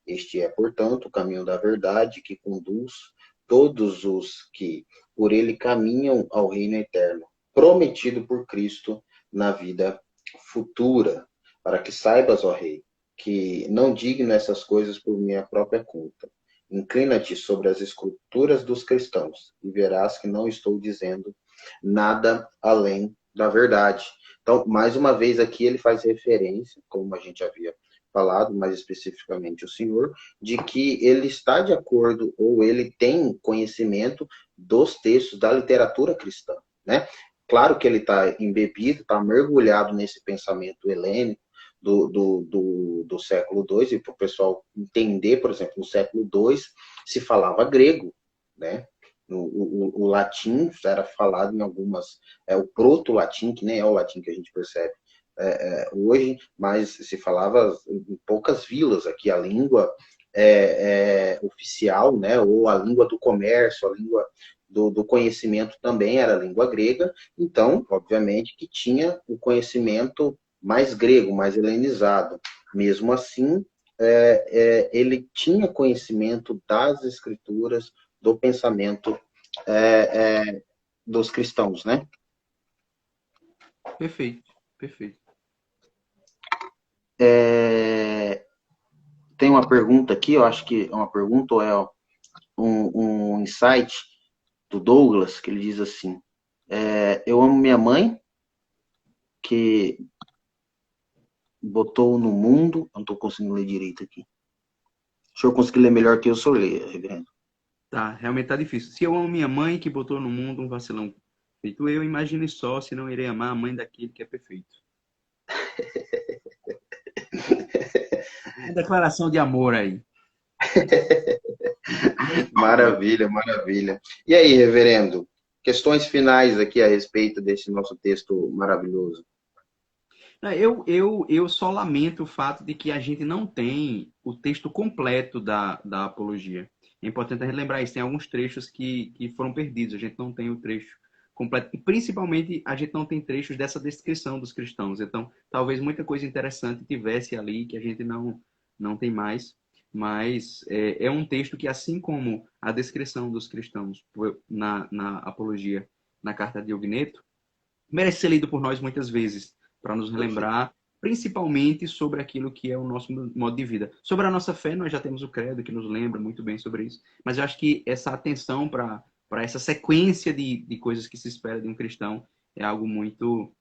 A: Este é, portanto, o caminho da verdade que conduz todos os que por ele caminham ao reino eterno, prometido por Cristo na vida futura, para que saibas, ó Rei, que não digno essas coisas por minha própria conta. Inclina-te sobre as escrituras dos cristãos e verás que não estou dizendo nada além da verdade. Então, mais uma vez aqui ele faz referência, como a gente havia falado, mais especificamente o senhor, de que ele está de acordo ou ele tem conhecimento dos textos da literatura cristã, né? Claro que ele está embebido, está mergulhado nesse pensamento helênico do século II, e para o pessoal entender, por exemplo, no século II se falava grego, né? O latim era falado em algumas, o proto-latim, que nem é o latim que a gente percebe hoje, mas se falava em poucas vilas aqui, a língua oficial, né, ou a língua do comércio, a língua do conhecimento também era a língua grega, então, obviamente, que tinha o conhecimento mais grego, mais helenizado. Mesmo assim, ele tinha conhecimento das escrituras, do pensamento dos cristãos, né?
B: Perfeito, perfeito.
A: Tem uma pergunta aqui, eu acho que é uma pergunta ou é um insight do Douglas, que ele diz assim: eu amo minha mãe, que botou no mundo. Não estou conseguindo ler direito aqui. O senhor conseguir ler melhor que eu sou ler, reverendo.
B: Tá, realmente tá difícil. Se eu amo minha mãe que botou no mundo um vacilão feito eu, imagine só se não irei amar a mãe daquele que é perfeito. Uma declaração de amor aí.
A: Maravilha, maravilha. E aí, reverendo? Questões finais aqui a respeito desse nosso texto maravilhoso.
B: Eu só lamento o fato de que a gente não tem o texto completo da apologia. É importante relembrar isso. Tem alguns trechos que foram perdidos. A gente não tem o trecho completo. E, principalmente, a gente não tem trechos dessa descrição dos cristãos. Então, talvez muita coisa interessante tivesse ali que a gente não tem mais. Mas é um texto que, assim como a descrição dos cristãos na apologia, na carta de Ogneto, merece ser lido por nós muitas vezes, para nos
A: Perfeito.
B: relembrar, principalmente sobre aquilo que é o nosso modo de vida. Sobre a nossa fé, nós já temos o credo que nos lembra muito bem sobre isso, mas eu acho que essa atenção para essa sequência de coisas que se espera de um cristão é algo muito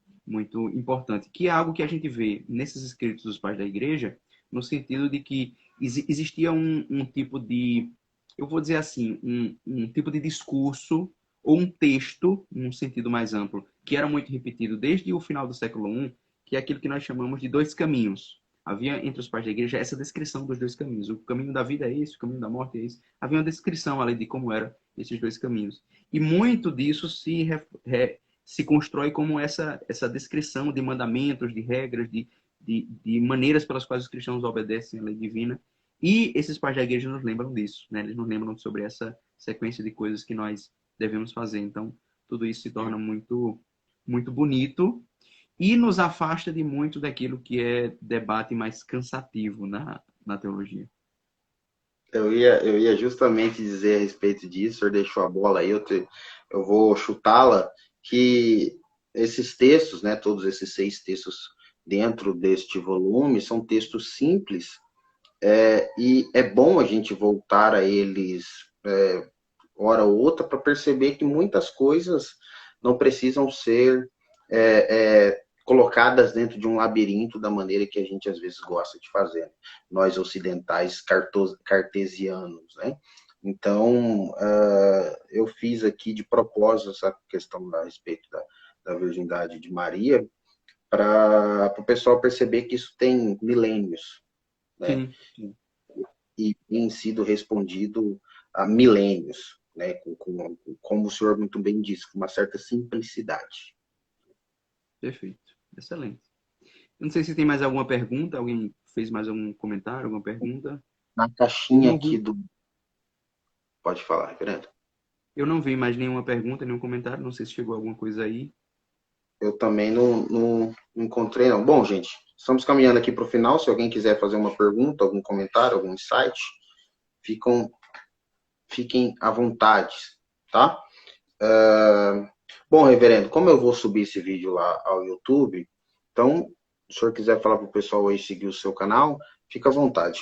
B: importante, que é algo que a gente vê nesses escritos dos pais da igreja, no sentido de que existia um tipo de, eu vou dizer assim, um tipo de discurso ou um texto, num sentido mais amplo, que era muito repetido desde o final do século I, que é aquilo que nós chamamos de dois caminhos. Havia entre os pais da igreja essa descrição dos dois caminhos. O caminho da vida é esse, o caminho da morte é esse. Havia uma descrição ali de como eram esses dois caminhos. E muito disso se constrói como essa descrição de mandamentos, de regras, de maneiras pelas quais os cristãos obedecem à lei divina. E esses pais da igreja nos lembram disso, né? Eles nos lembram sobre essa sequência de coisas que nós devemos fazer. Então, tudo isso se torna muito bonito e nos afasta de muito daquilo que é debate mais cansativo na teologia.
A: Eu ia justamente dizer a respeito disso, o senhor deixou a bola aí, eu vou chutá-la, que esses textos, né, todos esses 6 textos dentro deste volume, são textos simples, e é bom a gente voltar a eles hora ou outra para perceber que muitas coisas não precisam ser colocadas dentro de um labirinto da maneira que a gente às vezes gosta de fazer, né? Nós ocidentais cartesianos, né? Então, eu fiz aqui de propósito essa questão a respeito da virgindade de Maria, para o pessoal perceber que isso tem milênios, né?
B: Sim, sim,
A: E tem sido respondido há milênios, né? Como o senhor muito bem disse, com uma certa simplicidade.
B: perfeito. Excelente. Eu não sei se tem mais alguma pergunta, alguém fez mais algum comentário, alguma pergunta?
A: Na
B: Eu
A: caixinha
B: não
A: aqui
B: vi,
A: do. Pode falar, reverendo.
B: eu não vi mais nenhuma pergunta, nenhum comentário, não sei se chegou alguma coisa aí.
A: Eu também não encontrei, não. Bom, gente, estamos caminhando aqui para o final. Se alguém quiser fazer uma pergunta, algum comentário, algum insight, ficam, fiquem à vontade, tá? Bom, reverendo, como eu vou subir esse vídeo lá ao YouTube, então, se o senhor quiser falar para o pessoal aí seguir o seu canal, fica à vontade.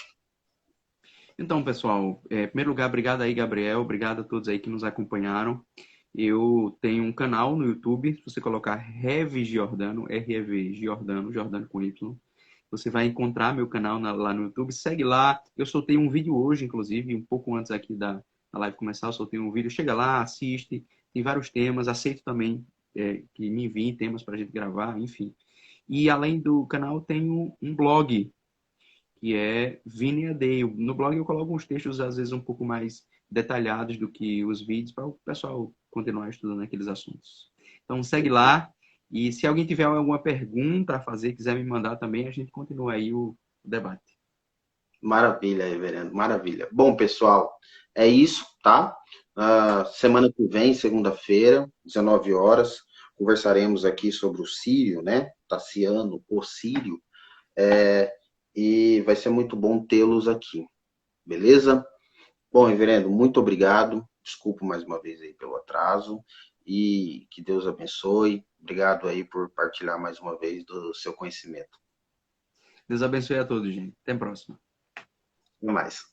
B: Então, pessoal, em primeiro lugar, obrigado aí, Gabriel, obrigado a todos aí que nos acompanharam. Eu tenho um canal no YouTube, se você colocar Rev Giordano, R-E-V Giordano, Giordano com Y, você vai encontrar meu canal lá no YouTube, segue lá. Eu soltei um vídeo hoje, inclusive, um pouco antes aqui da live começar, eu soltei um vídeo. Chega lá, assiste, tem vários temas, aceito também que me enviem temas para a gente gravar, enfim. E além do canal, tenho um blog, que é Vini AD. No blog eu coloco uns textos, às vezes, um pouco mais detalhados do que os vídeos, para o pessoal continuar estudando aqueles assuntos. Então, segue lá. E se alguém tiver alguma pergunta a fazer, quiser me mandar também, a gente continua aí o debate.
A: Maravilha, reverendo, maravilha. Bom, pessoal, é isso, tá? Semana que vem, segunda-feira, 19 horas, conversaremos aqui sobre o Sírio, né? Tassiano, o Sírio, e vai ser muito bom tê-los aqui, beleza? Bom, reverendo, muito obrigado. Desculpa mais uma vez aí pelo atraso e que Deus abençoe. Obrigado aí por partilhar mais uma vez do seu conhecimento.
B: Deus abençoe a todos, gente. Até a próxima.
A: Até mais.